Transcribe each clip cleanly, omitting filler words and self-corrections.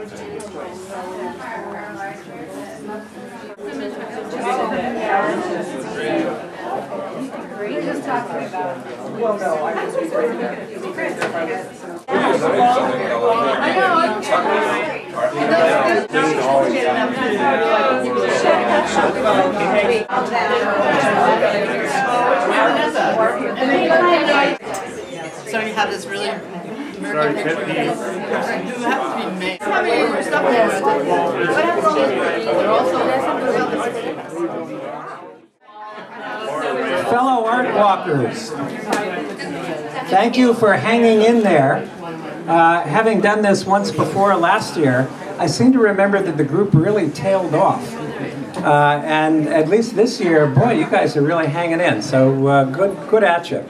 Just talking about. Well, no, I can speak right there. I know. So you have this really American picture. You have to be made. What Fellow art walkers, thank you for hanging in there. Having done this once before last year, I seem to remember that the group really tailed off. And at least this year, boy, you guys are really hanging in, so good at you.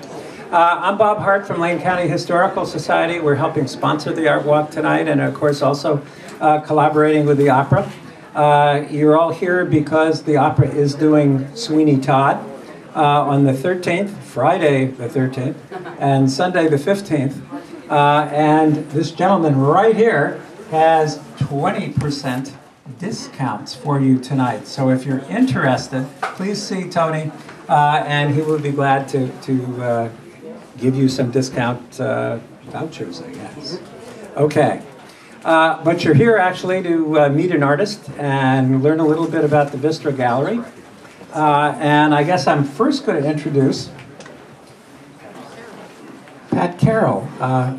I'm Bob Hart from Lane County Historical Society. We're helping sponsor the Art Walk tonight, and of course also collaborating with the opera. You're all here because the opera is doing Sweeney Todd on the 13th, Friday the 13th, and Sunday the 15th. And this gentleman right here has 20% discounts for you tonight. So if you're interested, please see Tony, and he will be glad to give you some discount vouchers, I guess. Okay. But you're here actually to meet an artist and learn a little bit about the Vistra Gallery. And I guess I'm first going to introduce Pat Carroll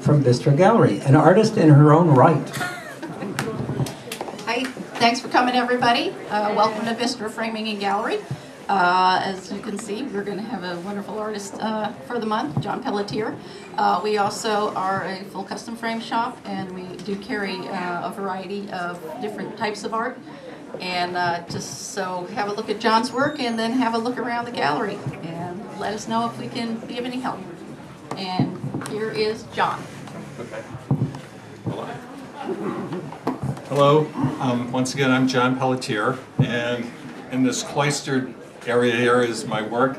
from Vistra Gallery, an artist in her own right. Hi, thanks for coming, everybody. Welcome to Vistra Framing and Gallery. As you can see, we're going to have a wonderful artist for the month, John Pelletier. We also are a full custom frame shop, and we do carry a variety of different types of art. And just so have a look at John's work, and then have a look around the gallery, and let us know if we can be of any help. And here is John. Okay. Hello. Once again, I'm John Pelletier, and in this cloistered area here is my work.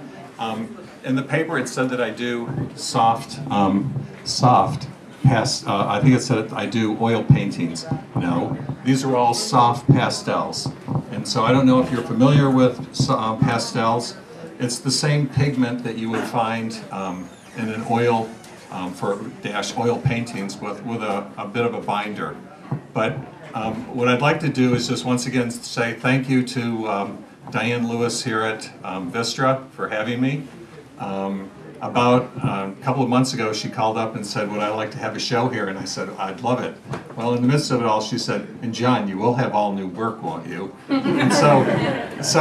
In the paper, it said that I do I think it said I do oil paintings. No, these are all soft pastels. And so I don't know if you're familiar with pastels. It's the same pigment that you would find in an oil, for oil paintings with a bit of a binder. But what I'd like to do is just once again say thank you to Diane Lewis here at Vistra for having me. About a couple of months ago, she called up and said, would I like to have a show here? And I said, I'd love it. Well, in the midst of it all, she said, and John, you will have all new work, won't you? And so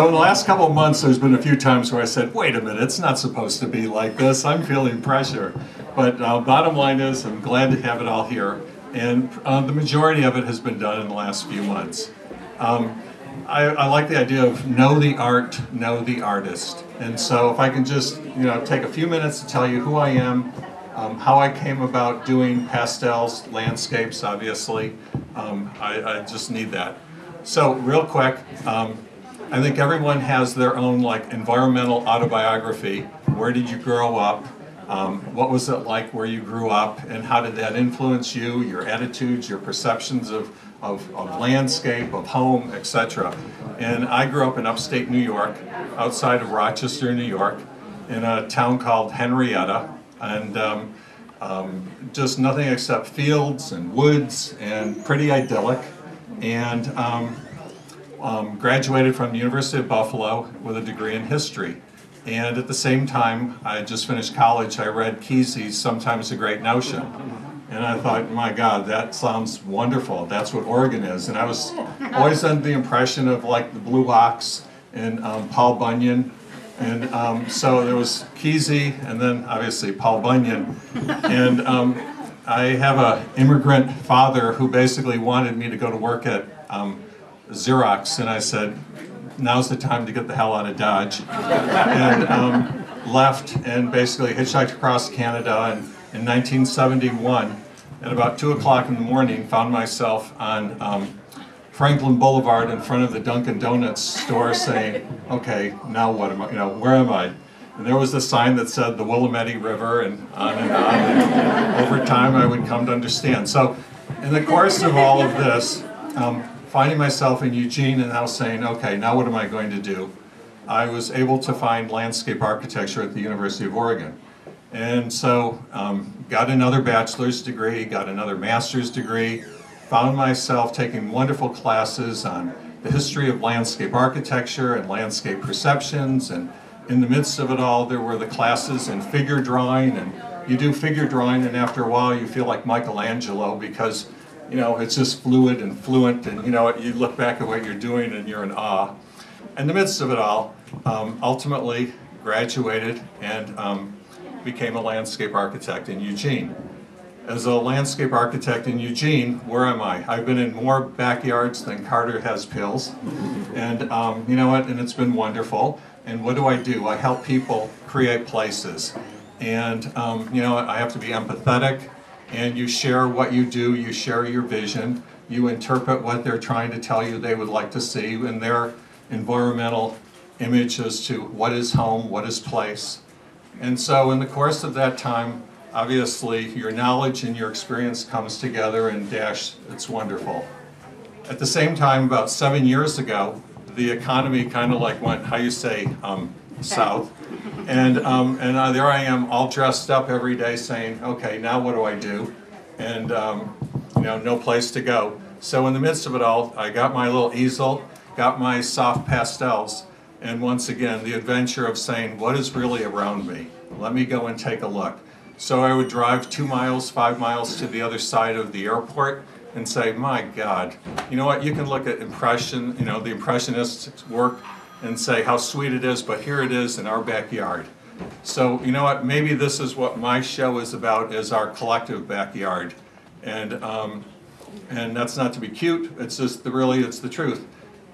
in the last couple of months, there's been a few times where I said, wait a minute, it's not supposed to be like this. I'm feeling pressure. But bottom line is, I'm glad to have it all here. And the majority of it has been done in the last few months. I like the idea of know the art, know the artist. And so if I can just take a few minutes to tell you who I am, how I came about doing pastels, landscapes, obviously. I just need that. So real quick, I think everyone has their own environmental autobiography. Where did you grow up? What was it like where you grew up, and how did that influence you, your attitudes, your perceptions of landscape, of home, etc. And I grew up in upstate New York, outside of Rochester, New York, in a town called Henrietta, and just nothing except fields and woods and pretty idyllic. And graduated from the University of Buffalo with a degree in history. And at the same time, I just finished college, I read Kesey's Sometimes a Great Notion. And I thought, my God, that sounds wonderful. That's what Oregon is. And I was always under the impression of the Blue Ox and Paul Bunyan. And so there was Kesey, and then obviously Paul Bunyan. And I have an immigrant father who basically wanted me to go to work at Xerox. And I said, now's the time to get the hell out of Dodge. And left and basically hitchhiked across Canada. And in 1971, at about 2 o'clock in the morning, found myself on Franklin Boulevard in front of the Dunkin' Donuts store saying, okay, now what am I, where am I? And there was the sign that said the Willamette River, and on and on. And over time, I would come to understand. So in the course of all of this, finding myself in Eugene and now saying, okay, now what am I going to do? I was able to find landscape architecture at the University of Oregon. And so got another bachelor's degree, got another master's degree, found myself taking wonderful classes on the history of landscape architecture and landscape perceptions, and in the midst of it all there were the classes in figure drawing, and you do figure drawing and after a while you feel like Michelangelo because you know it's just fluid and fluent, and you know you look back at what you're doing and you're in awe. In the midst of it all, ultimately graduated and became a landscape architect in Eugene. As a landscape architect in Eugene, where am I? I've been in more backyards than Carter has pills, and you know what, and it's been wonderful. And what do? I help people create places. And you know, I have to be empathetic, and you share what you do, you share your vision, you interpret what they're trying to tell you they would like to see in their environmental image as to what is home, what is place. And so in the course of that time, obviously your knowledge and your experience comes together, and dash, it's wonderful. At the same time, about 7 years ago, the economy kind of like went, how you say, south. And there I am all dressed up every day saying, okay, now what do I do? And you know, no place to go. So in the midst of it all, I got my little easel, got my soft pastels, and once again, the adventure of saying, what is really around me? Let me go and take a look. So I would drive 2 miles, 5 miles to the other side of the airport and say, my God, you know what, you can look at impression, you know, the Impressionists' work and say how sweet it is, but here it is in our backyard. So, you know what, maybe this is what my show is about, is our collective backyard. And that's not to be cute, it's just it's the truth.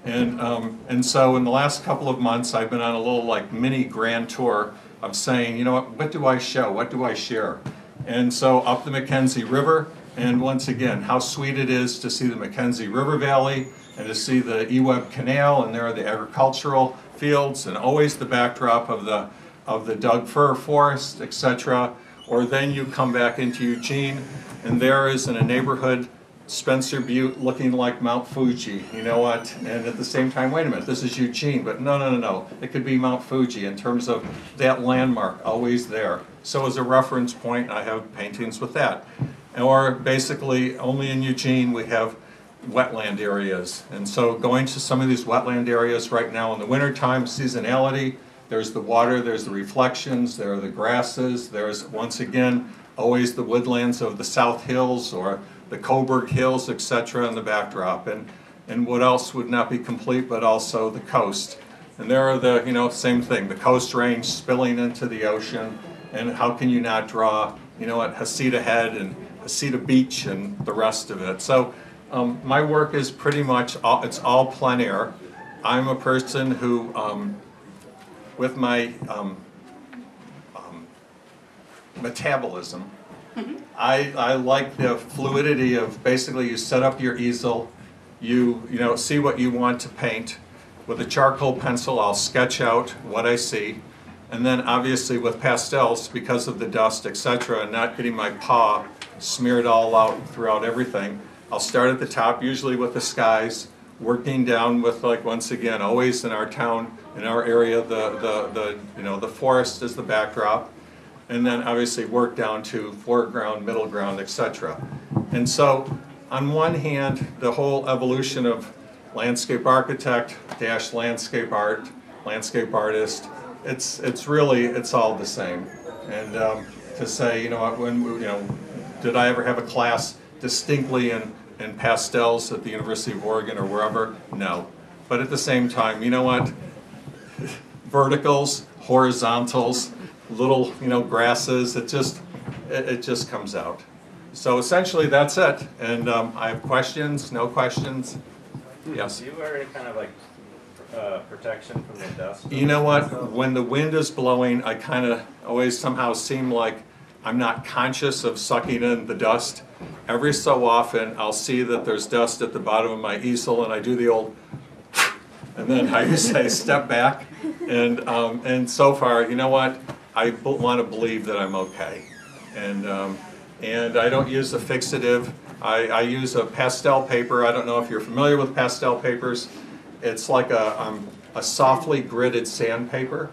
And so in the last couple of months, I've been on a little like mini grand tour of saying, you know what do I show, what do I share? And so up the Mackenzie River, and once again, how sweet it is to see the Mackenzie River Valley and to see the Eweb Canal, and there are the agricultural fields, and always the backdrop of the Doug Fir Forest, etc. Or then you come back into Eugene, and there is in a neighborhood Spencer Butte looking like Mount Fuji, you know what? And at the same time, wait a minute, this is Eugene, but no. It could be Mount Fuji in terms of that landmark, always there. So as a reference point, I have paintings with that. Or basically, only in Eugene we have wetland areas. And so going to some of these wetland areas right now in the wintertime, seasonality, there's the water, there's the reflections, there are the grasses, there's once again, always the woodlands of the South Hills or the Coburg Hills, etc. in the backdrop, and what else would not be complete but also the coast. And there are the, you know, same thing, the Coast Range spilling into the ocean, and how can you not draw, you know what, Hasita Head and Hasita Beach and the rest of it. So my work is pretty much, it's all plein air. I'm a person who, with my metabolism, I like the fluidity of basically you set up your easel, you know, see what you want to paint. With a charcoal pencil, I'll sketch out what I see. And then obviously with pastels, because of the dust, etc., and not getting my paw smeared all out throughout everything, I'll start at the top, usually with the skies, working down with, like, once again, always in our town, in our area, you know, the forest is the backdrop. And then obviously work down to foreground, middle ground, etc. And so on one hand, the whole evolution of landscape architect dash landscape art, landscape artist, it's really all the same. And to say, you know, did I ever have a class distinctly in pastels at the University of Oregon or wherever? No. But at the same time, you know what? Verticals, horizontals, little, you know, grasses, it just comes out. So essentially that's it. And I have questions, no questions? Yes? Do you wear any kind of like protection from the dust? You know what, when the wind is blowing, I kind of always somehow seem like I'm not conscious of sucking in the dust. Every so often I'll see that there's dust at the bottom of my easel, and I do the old and then I say step back, and so far, you know what, I want to believe that I'm okay, and I don't use the fixative. I use a pastel paper. I don't know if you're familiar with pastel papers. It's like a softly gridded sandpaper.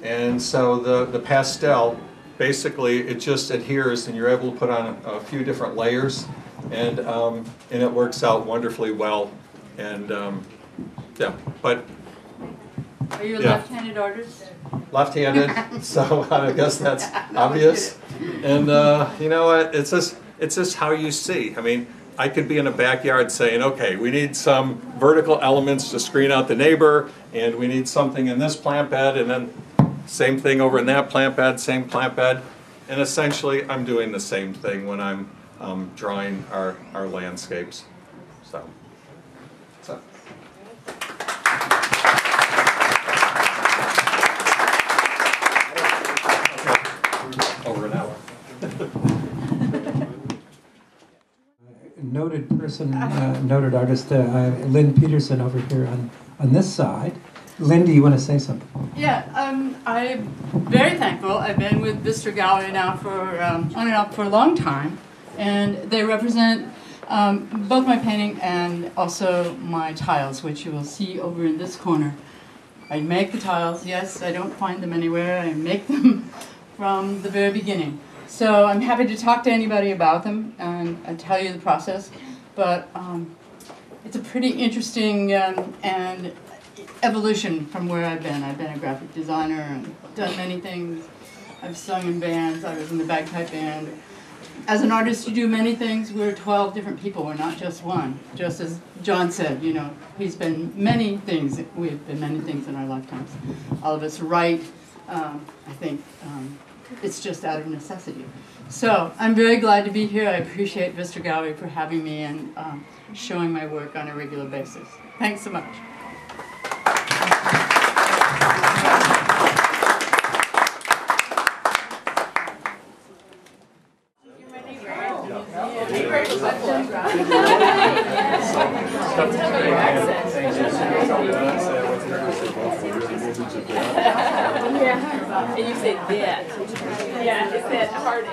And so the pastel, basically it just adheres and you're able to put on a few different layers, and it works out wonderfully well. And yeah, but Are you a yeah. left-handed artist? Left-handed, so I guess that's obvious. And you know what? It's just how you see. I mean, I could be in a backyard saying, okay, we need some vertical elements to screen out the neighbor, and we need something in this plant bed, and then same thing over in that plant bed, same plant bed. And essentially, I'm doing the same thing when I'm drawing our landscapes. So. Over an hour. Noted person, noted artist, Lynn Peterson over here on this side. Lynn, do you want to say something? Yeah, I'm very thankful. I've been with Vista Gallery now for on and off for a long time, and they represent both my painting and also my tiles, which you will see over in this corner. I make the tiles. Yes, I don't find them anywhere. I make them from the very beginning. So I'm happy to talk to anybody about them and tell you the process, but it's a pretty interesting and evolution from where I've been. I've been a graphic designer and done many things. I've sung in bands. I was in the bagpipe band. As an artist, you do many things. We're 12 different people. We're not just one. Just as John said, you know, he's been many things. We've been many things in our lifetimes. All of us write. I think it's just out of necessity. So I'm very glad to be here. I appreciate Vista Gallery for having me and showing my work on a regular basis. Thanks so much. Yeah, and you said that. Yeah, it's that hard A.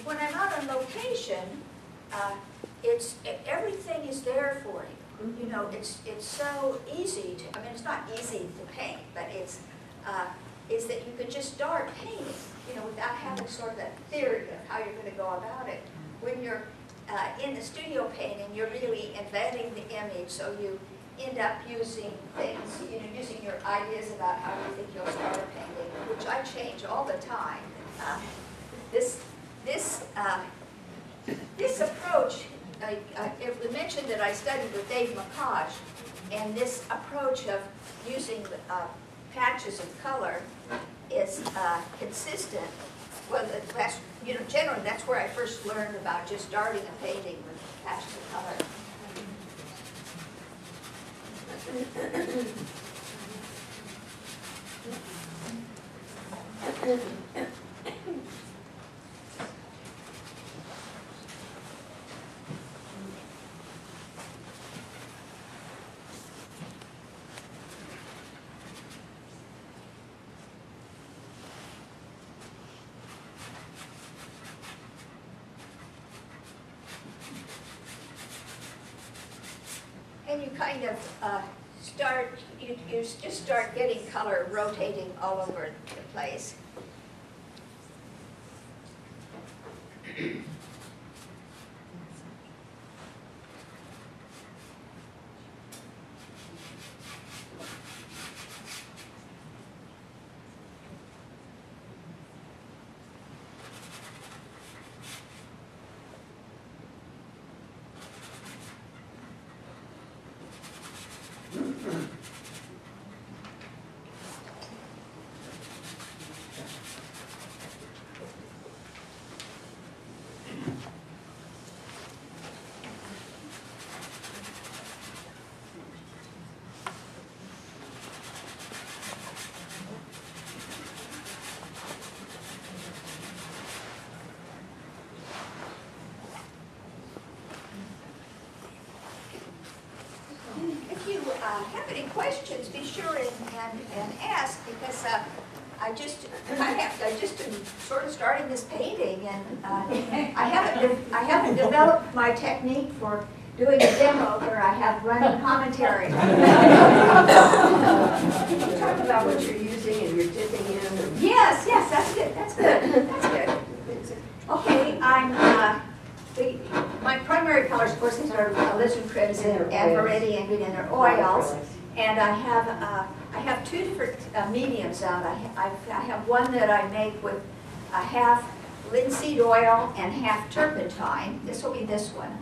when I'm out on location, everything is there for you. You know, it's so easy to, I mean, it's not easy to paint, but it's that you can just start painting, you know, without having sort of that theory of how you're going to go about it. When you're in the studio painting, you're really inventing the image, so you end up using things, you know, using your ideas about how you think you'll start a painting, which I change all the time. This approach, it mentioned that I studied with Dave McCosh, and this approach of using patches of color is consistent. Well, that's, you know, generally that's where I first learned about just starting a painting with patches of color. And you kind of you just start getting color rotating all over the place. If you have any questions, be sure and ask, because I just been sort of starting this painting, and I haven't developed my technique for doing a demo where I have running commentary. Talk about what you're using and you're dipping in. Yes, that's good. That's good. Okay, my primary colors, of course, these are alizarin crimson and meridian green, and they're oils. And I have two different mediums out. I have one that I make with half linseed oil and half turpentine. This will be this one,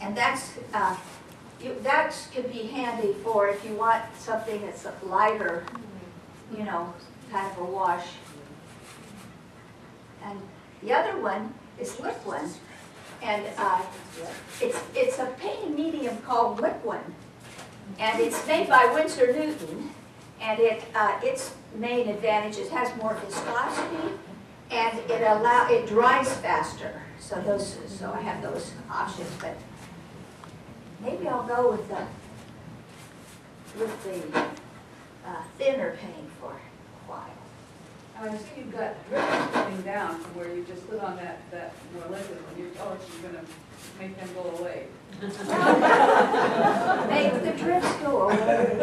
and that could be handy for if you want something that's lighter, you know, kind of a wash. And the other one is Liquin. And it's a painting medium called Liquin, and it's made by Winsor Newton. And its main advantage is it has more viscosity, and it dries faster. So I have those options. But maybe I'll go with the thinner paint for a while. I see you've got drips coming down from where you just put on that more liquid, when you're going to make them go away. Make the drips go away.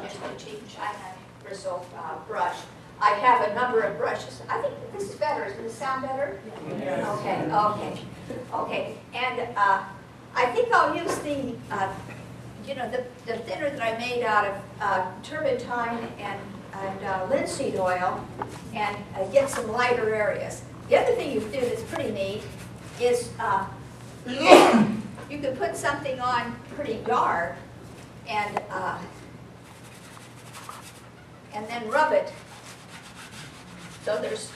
Just a cheap China bristle brush. I have a number of brushes. I think this is better. Does this sound better? Yeah. Okay. And I think I'll use the thinner that I made out of turpentine and linseed oil, and get some lighter areas. The other thing you can do that's pretty neat is you can put something on pretty dark and then rub it. So there's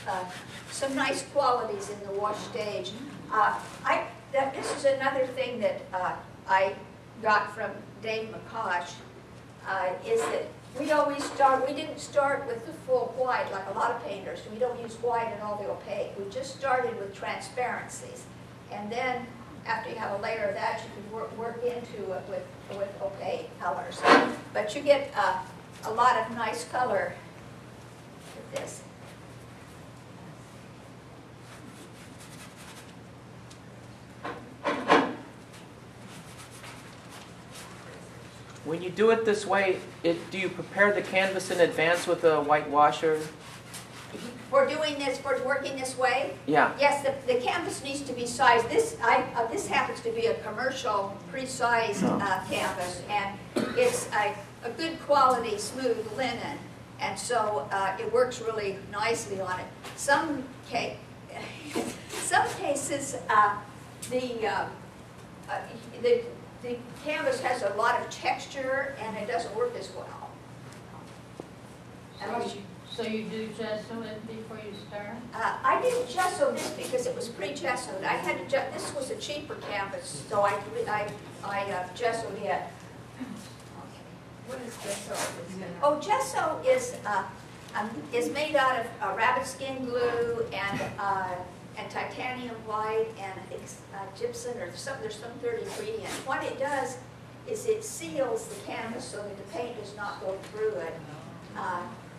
some nice qualities in the wash stage. This is another thing that I got from Dave McCosh, is that we didn't start with the full white like a lot of painters. We don't use white and all the opaque. We just started with transparencies. And then after you have a layer of that, you can work into it with opaque colors. But you get a lot of nice color with this. When you do it this way, do you prepare the canvas in advance with a white washer? For doing this, for working this way? Yeah. Yes, the canvas needs to be sized. This happens to be a commercial, pre-sized canvas, and it's a good quality, smooth linen, and so it works really nicely on it. Some cases, the canvas has a lot of texture, and it doesn't work as well. So you do gesso it before you start? I didn't gesso this because it was pre-gessoed. I had to this was a cheaper canvas, so I gessoed it. What is gesso? Oh, gesso is made out of rabbit skin glue and titanium white and I think gypsum or something. There's some third ingredient. What it does is it seals the canvas so that the paint does not go through it.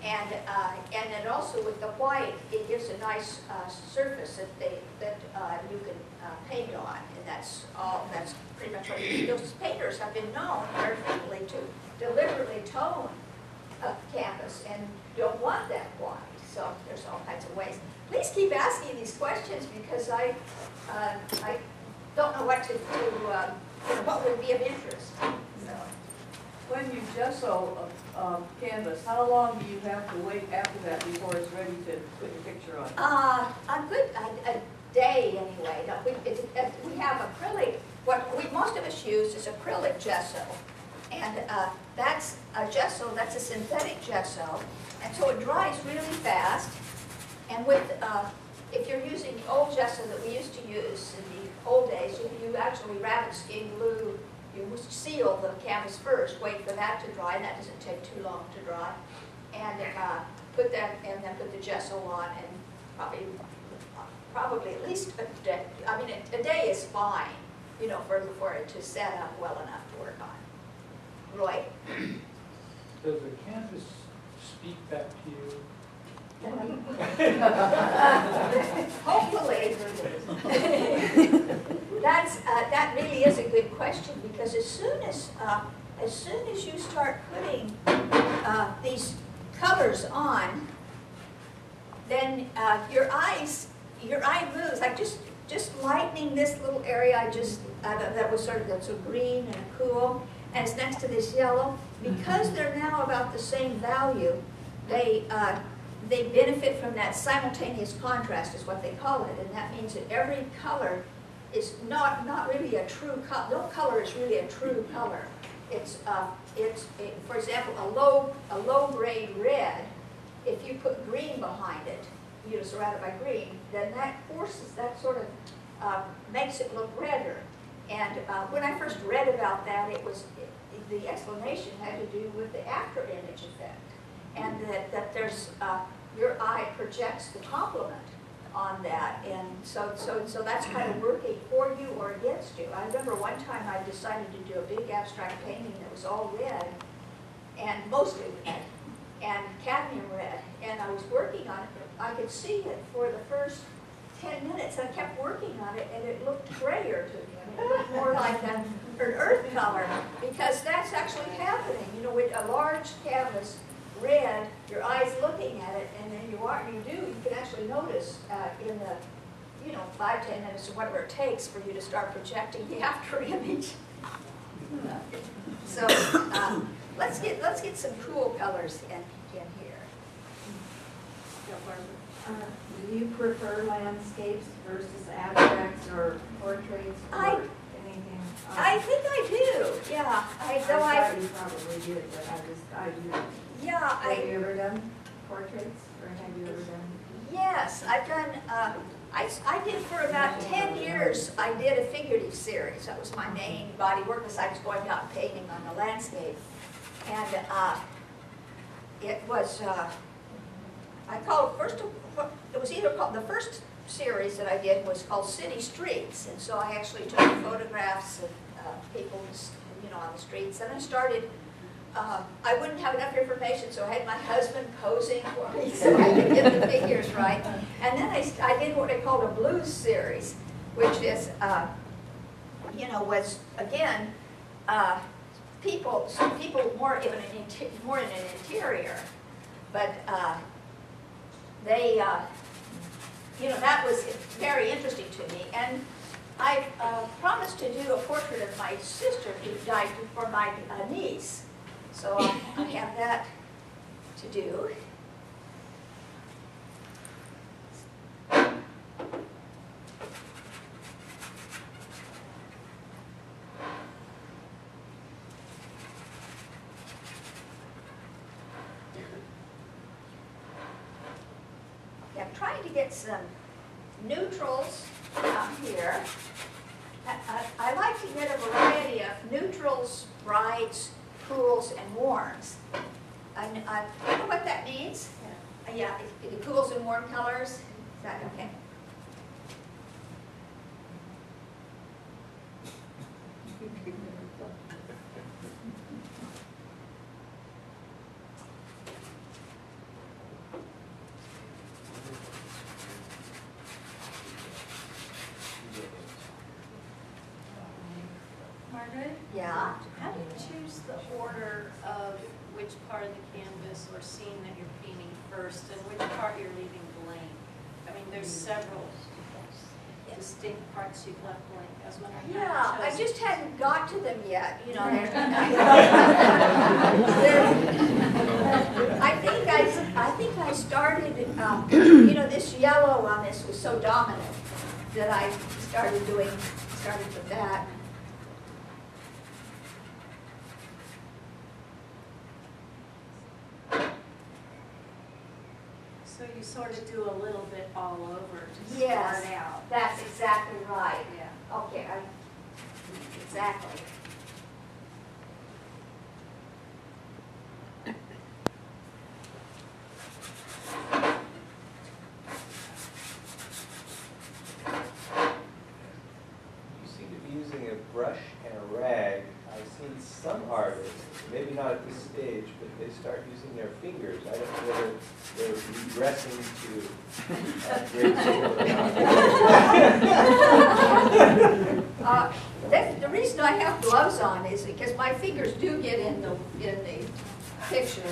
And then also with the white, it gives a nice surface that you can paint on, and that's all. That's pretty much what it is. Those painters have been known very frequently to deliberately tone a canvas and don't want that white. So there's all kinds of ways. Please keep asking these questions because I don't know what to do. What would be of interest. So. When you gesso a canvas, how long do you have to wait after that before it's ready to put your picture on? A day anyway. No, we have acrylic. What most of us use is acrylic gesso, and that's a gesso. That's a synthetic gesso, and so it dries really fast. And with if you're using old gesso that we used to use in the old days, you actually rabbit skin glue. You seal the canvas first, wait for that to dry, and that doesn't take too long to dry, and put the gesso on, and probably at least a day. I mean, a day is fine, for it to set up well enough to work on. Roy? Does the canvas speak back to you? Hopefully. That really is a good question because as soon as you start putting these colors on, then your eye moves. Like just lightening this little area. That was that's a green and a cool, and it's next to this yellow. Because they're now about the same value, they benefit from that simultaneous contrast, is what they call it, and that means that every color is not really a true color. No color is really a true color. It's for example, a low grade red. If you put green behind it, surround it by green, then that sort of makes it look redder. And when I first read about that, the explanation had to do with the after image effect, and that there's your eye projects the complement on that, and so that's kind of working for you or against you. I remember one time I decided to do a big abstract painting that was all red, and mostly red, and cadmium red, and I was working on it. I could see it for the first 10 minutes. I kept working on it, and it looked grayer to me. It looked more like an earth color, because that's actually happening. With a large canvas, red, your eye's looking at it, and then you can actually notice in the 5-10 minutes or whatever it takes for you to start projecting the after image. So let's get some cool colors in here. Do you prefer landscapes versus abstracts or portraits or anything? I think I do. Yeah, I thought you probably did, but I do. Yeah, have you ever done portraits, or have you ever done? Yes, I've done. I did for about 10 years. I did a figurative series. That was my main body work besides going out and painting on the landscape, and it was. I called it was either called the first series that I did was called City Streets, and so I actually took photographs of people, on the streets, and I started. I wouldn't have enough information, so I had my husband posing for me so I could get the figures right. And then I did what I called a blues series, which is, was again people more in an interior, but they, that was very interesting to me. And I promised to do a portrait of my sister who died for my niece. So I have that to do. I'm trying to get some neutrals here. I like to get a variety of neutrals, brights, cools, and warms. I don't know what that means. Yeah, the cools and warm colors. Is that okay? Margaret? Yeah. How do you choose the order of which part of the canvas or scene that you're painting first and which part you're leaving blank? I mean, there's several distinct parts you've left blank. I was wondering how you Yeah, I chose just it. hadn't got to them yet, you know. I think I started, this yellow on this was so dominant that I started with that. So you sort of do a little bit all over to Yes, start out. that's exactly right. Yeah. Okay, exactly. You seem to be using a brush and a rag. I've seen some artists, maybe not at this stage, but they start using their fingers. I don't know whether they're regressing to grade school or not. The reason I have gloves on is because my fingers do get in the picture.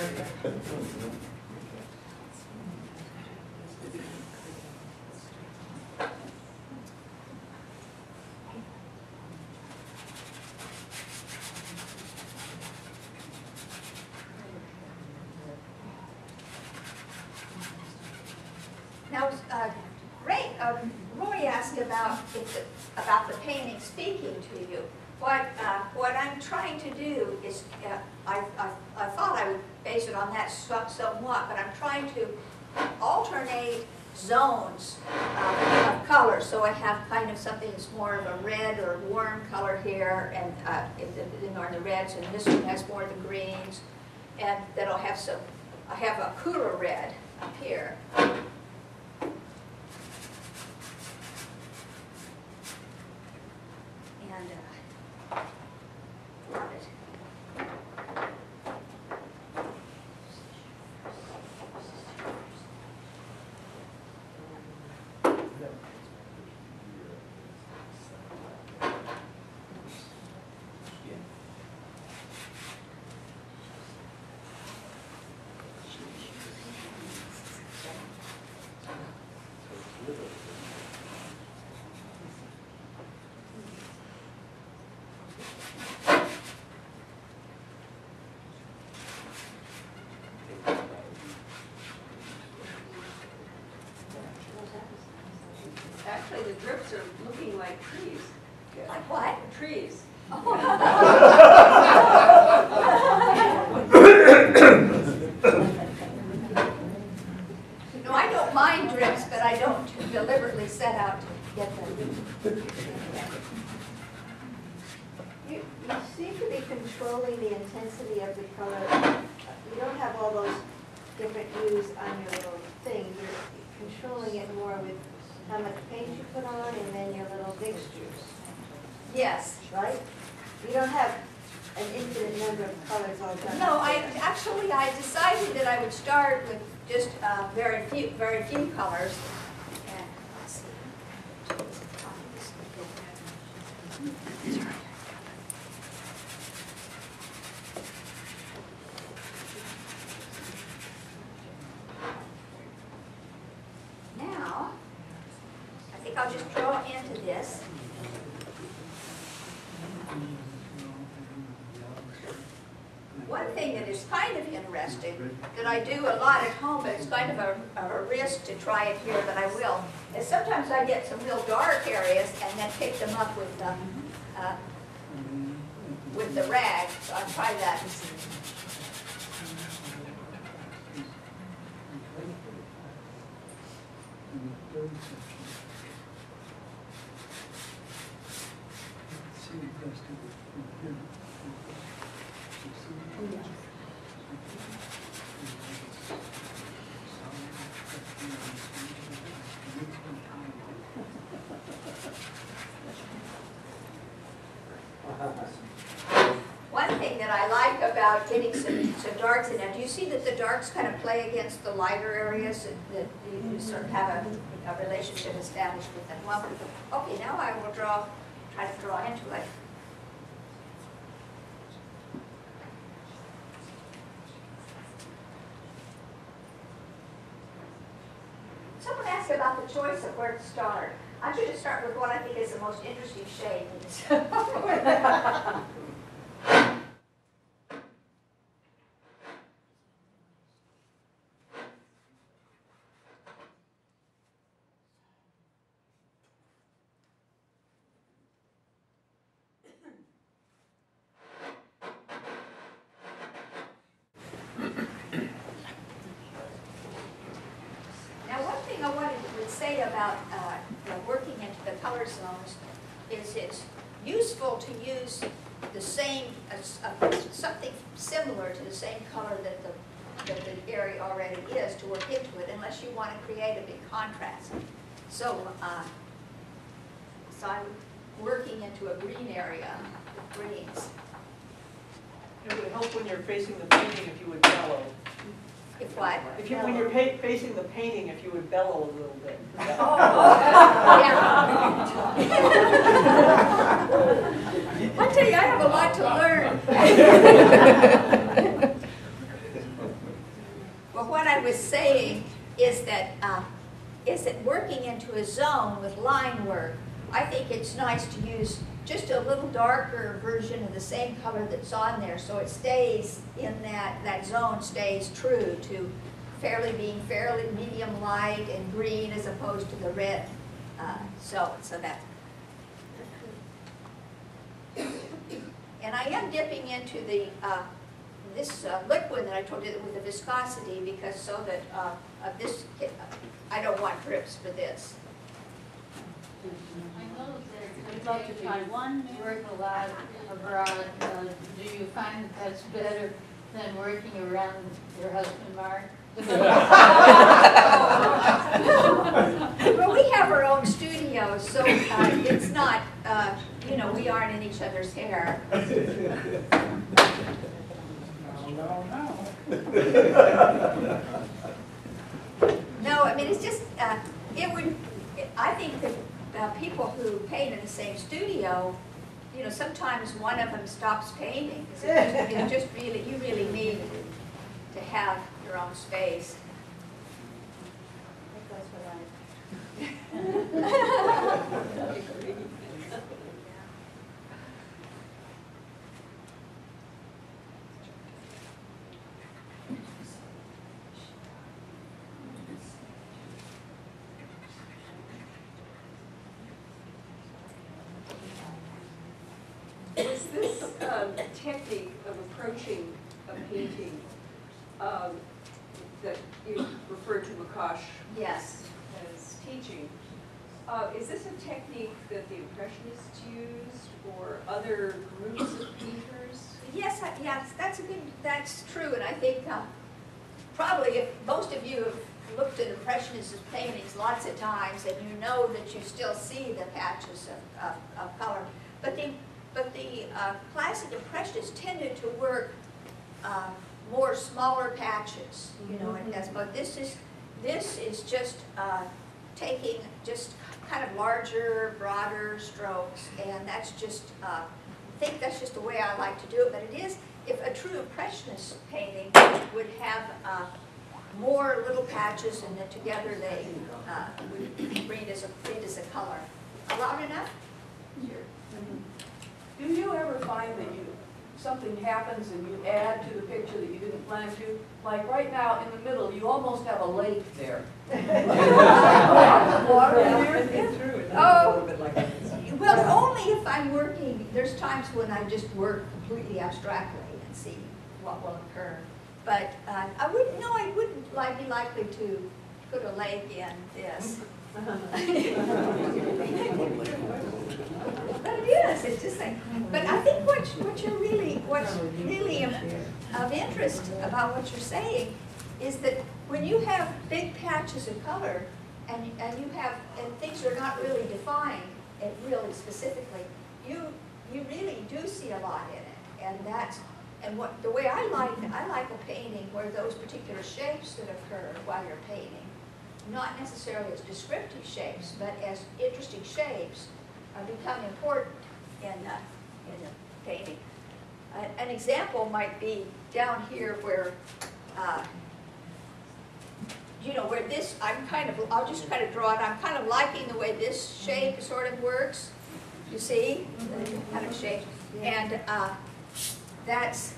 Now, Roy asked about the painting speaking to you. What I'm trying to do is, I thought I would base it on that somewhat, but I'm trying to alternate zones of color. So I have kind of something that's more of a red or warm color here, and on the reds, and this one has more of the greens, and then I have a cooler red up here. Actually, the drips are looking like trees. Like what? Trees. No, I don't mind drips, but I don't deliberately set out to get them. You seem to be controlling the intensity of the color. You don't have all those different hues on your little thing. You're controlling it more with how much paint you put on and then your little fixtures. Yes. Right? You don't have an infinite number of colors all done. No, I decided that I would start with just very few colors. And let's see. I'll just draw into this. One thing that is kind of interesting, that I do a lot at home, but it's kind of a risk to try it here, but I will, is sometimes I get some real dark areas and then pick them up with the rag. So I'll try that. One thing that I like about getting some darks in there, do you see that the darks kind of play against the lighter areas, that you sort of have a relationship established with them? Well, okay, now I will try to draw into it. Someone asked about the choice of where to start. I'm going to start with what I think is the most interesting shade. About working into the color zones is it's useful to use the same, something similar to the same color that the area already is to work into it, unless you want to create a big contrast. So, so I'm working into a green area with greens. It would help when you're facing the painting if you would bellow. If what? When you're facing the painting, if you would bellow a little bit. Yeah. I tell you, I have a lot to learn. Well, what I was saying is that working into a zone with line work, I think it's nice to use just a little darker version of the same color that's on there, so it stays in that zone stays true to being fairly medium light and green as opposed to the red. So that. And I am dipping into the this liquid that I told you with the viscosity, because so that this I don't want drips for this. I know that you'd like to try one work a lot abroad. Do you find that that's better than working around your husband, Mark? Well, we have our own studio, so it's not, we aren't in each other's hair. No, I mean, it's just, I think that people who paint in the same studio, sometimes one of them stops painting. It's just really, you really need to have your own space. I think that's what I agree. Is this technique of approaching a painting that you referred to Akash yes. as teaching, is this a technique that the Impressionists used or other groups of painters? Yes, that's true, and I think probably if most of you have looked at Impressionist paintings lots of times, and you know that you still see the patches of color, but the classic Impressionists tended to work more smaller patches, and but this is just taking just kind of larger, broader strokes, and that's just I think that's just the way I like to do it. But it is, if a true Impressionist painting would have more little patches, and then together they would paint as a color. Loud enough? Do you ever find that something happens and you add to the picture that you didn't plan to? Like right now, in the middle, you almost have a lake there. Water in there? Oh, well, only if I'm working. There's times when I just work completely abstractly and see what will occur. But I wouldn't be likely to put a lake in this. But it is. It's just like. But I think what's really of interest about what you're saying is that when you have big patches of color and things are not really defined and really specifically, you really do see a lot in it, and the way I like a painting where those particular shapes that occur while you're painting, not necessarily as descriptive shapes, but as interesting shapes, become important in the painting. An example might be down here where, where this, I'll just kind of draw it. I'm kind of liking the way this shape sort of works. You see, kind of shape, and that's.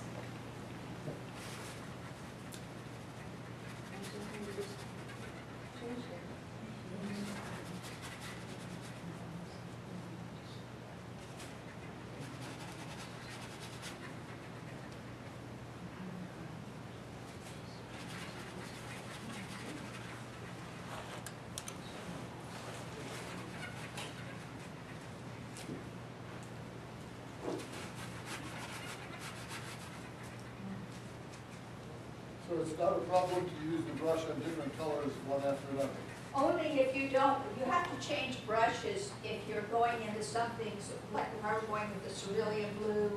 So it's not a problem to use the brush on different colors one after another? Only if you don't, you have to change brushes if you're going into something, like if I were going with the cerulean blue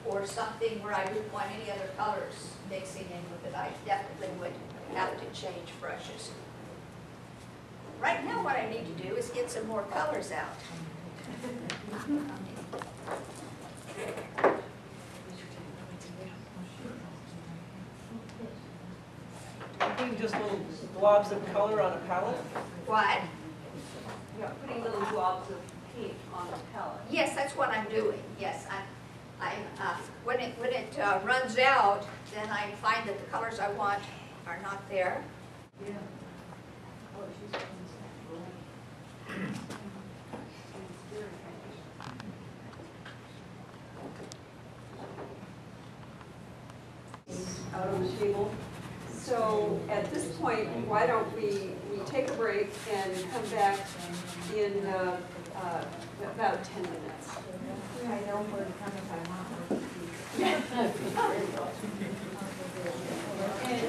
or something where I didn't want any other colors mixing in with it, I definitely would have to change brushes. Right now what I need to do is get some more colors out. Putting just little blobs of color on a palette? What? Yeah, putting little globs of paint on the palette. Yes, that's what I'm doing. Yes, when it runs out, then I find that the colors I want are not there. Yeah. Out on the table. So at this point, why don't we take a break and come back in about 10 minutes. I know where to come if I want. And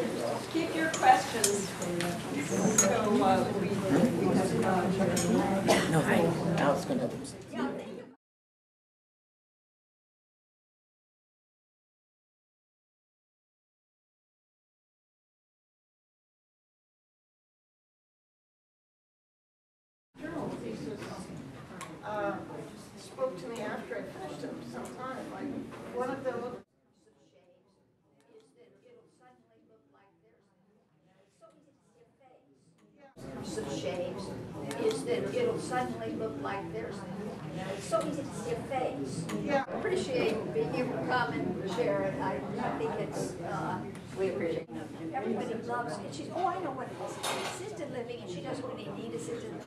keep your questions. So No, I was going to lose it. Spoke to me after I finished them sometime, like one of them. Shapes is that it'll suddenly look like there's so easy to see a face. Yeah. I appreciate being able to come and share it. I think it's we appreciate it. Everybody loves it. She's I know what it is. It's assisted living, and she doesn't really need assisted living.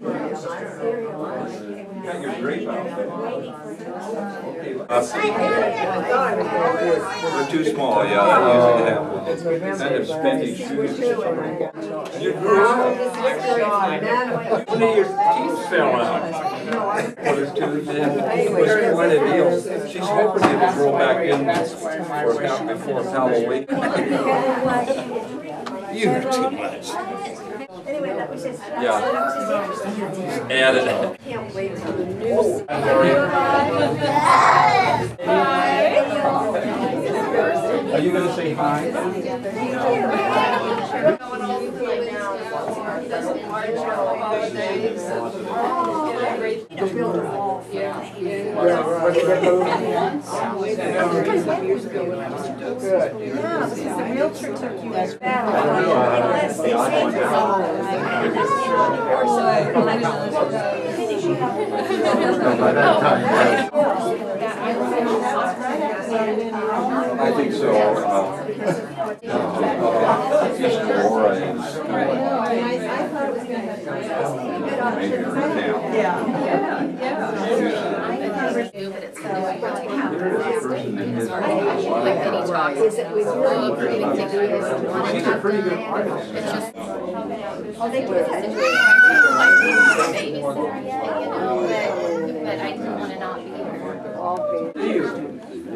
Got your grape outfit. They're too small, yeah, that usually happens. End up spending shoes. You grew up. One of your teeth fell out. There's two, then one of these. She's hoping it'll grow back in before Halloween. You're too much. Anyway, that was his. Yeah. Added. Can't wait till the news. Are you gonna say hi? I think so. She's a pretty good artist. They do that. But I didn't want to not be here.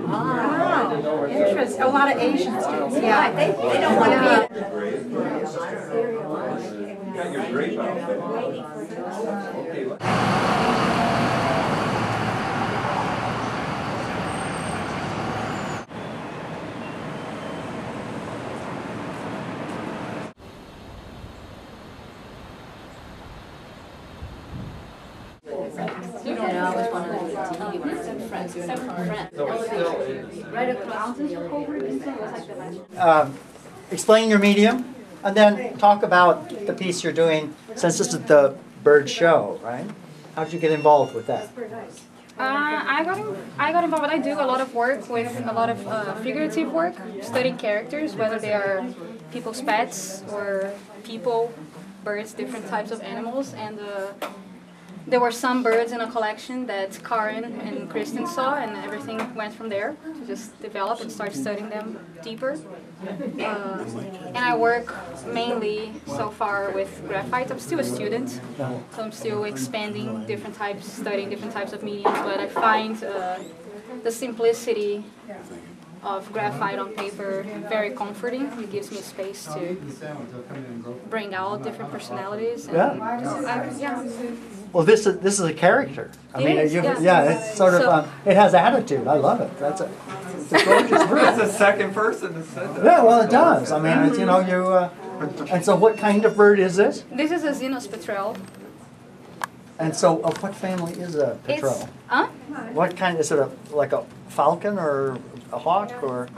Wow, interesting. A lot of Asians do. Yeah, they don't want to be. Got your grape outfit. Okay. Explain your medium, and then talk about the piece you're doing, since this is the bird show, right? How did you get involved with that? I got involved. I do a lot of work with a lot of figurative work, studying characters, whether they are people's pets or people, birds, different types of animals. And there were some birds in a collection that Karen and Kristen saw, and everything went from there to just develop and start studying them deeper. And I work mainly so far with graphite. I'm still a student, so I'm still expanding different types, studying different types of mediums, but I find the simplicity of graphite on paper very comforting. It gives me space to bring out different personalities. And yeah. Well, this is a character. I mean, It is, it's sort of it has attitude. I love it. It's a gorgeous bird. That's the second person that said that. Yeah, well, it does. I mean, it's, you know, and so what kind of bird is this? This is a Xenos petrel. And so, of what family is a petrel? What kind? Is it like a falcon or a hawk or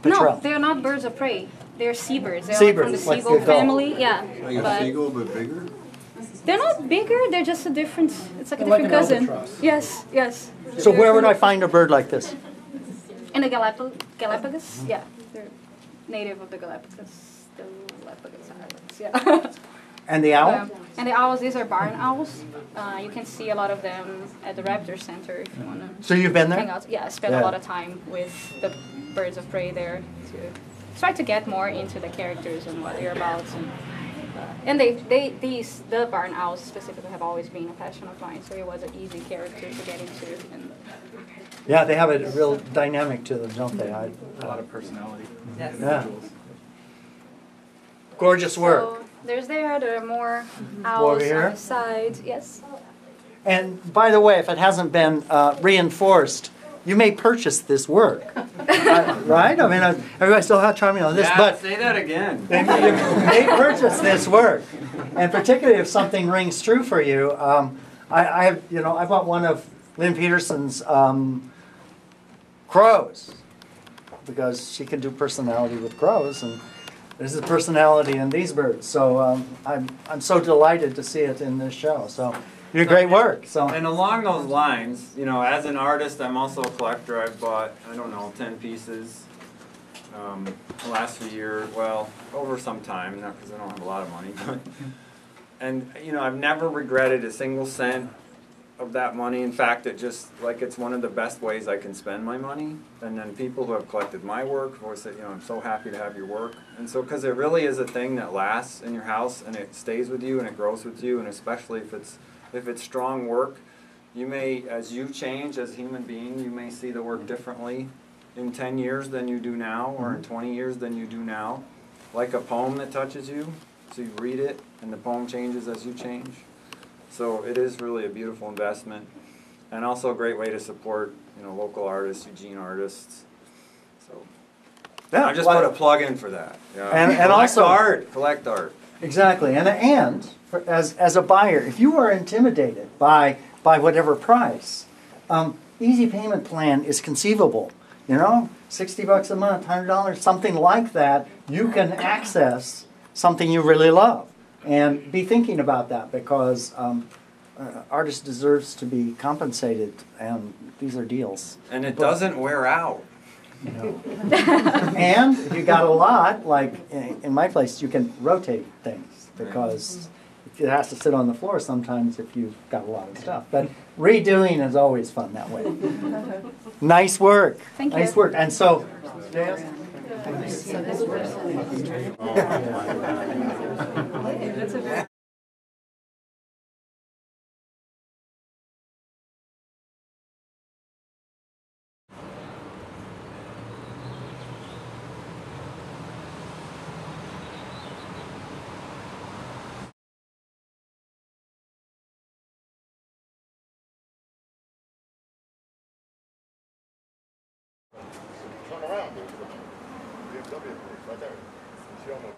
petrel? No, they're not birds of prey. They're seabirds. They're Seabirds, like from the like seagull the gull. family. Yeah. Like a seagull, but bigger? They're not bigger. They're just a different. It's like a different cousin. Yes. Yes. So where would I find a bird like this? In the Galapagos. Yeah. They're native of the Galapagos. The Galapagos Islands. Yeah. And the owl? And the owls, these are barn owls. You can see a lot of them at the Raptor Center if you want to. So you've been there? Hang out. Yeah, I spent a lot of time with the birds of prey there to try to get more into the characters and what they're about. And the barn owls specifically have always been a passion of mine, so it was an easy character to get into. And yeah, they have a real dynamic to them, don't they? A lot of personality. Yes. Yeah. Gorgeous work. So there are more owls here? on the side. Yes. And by the way, if it hasn't been reinforced, you may purchase this work, right? I mean, everybody's still how charming on this, but say that again. you may purchase this work, and particularly if something rings true for you. I bought one of Lynn Peterson's crows because she can do personality with crows, and this is personality in these birds. So I'm so delighted to see it in this show. So. Your great work. So. And along those lines, you know, as an artist, I'm also a collector. I've bought, 10 pieces last year. Well, over some time, not because I don't have a lot of money, but. you know, I've never regretted a single cent of that money. In fact, it's one of the best ways I can spend my money. And then people who have collected my work have always said, you know, I'm so happy to have your work. And so, because it really is a thing that lasts in your house and it stays with you and it grows with you, and especially if it's strong work, you may, as you change as a human being, you may see the work differently in 10 years than you do now, or in 20 years than you do now. Like a poem that touches you, so you read it and the poem changes as you change. So it is really a beautiful investment, and also a great way to support, you know, local artists, Eugene artists. So Yeah, I just put a plug in for that. Yeah. And collect art. Exactly, and as a buyer, if you are intimidated by whatever price, easy payment plan is conceivable. You know, $60 a month, $100, something like that. You can access something you really love, and be thinking about that, because artist deserves to be compensated, and these are deals. And it doesn't wear out. No. And if you got a lot, like in my place, you can rotate things, because it has to sit on the floor sometimes if you've got a lot of stuff. But redoing is always fun that way. Nice work. Thank you. Nice work. And so, Turn around, there's a BMW place right there. It's almost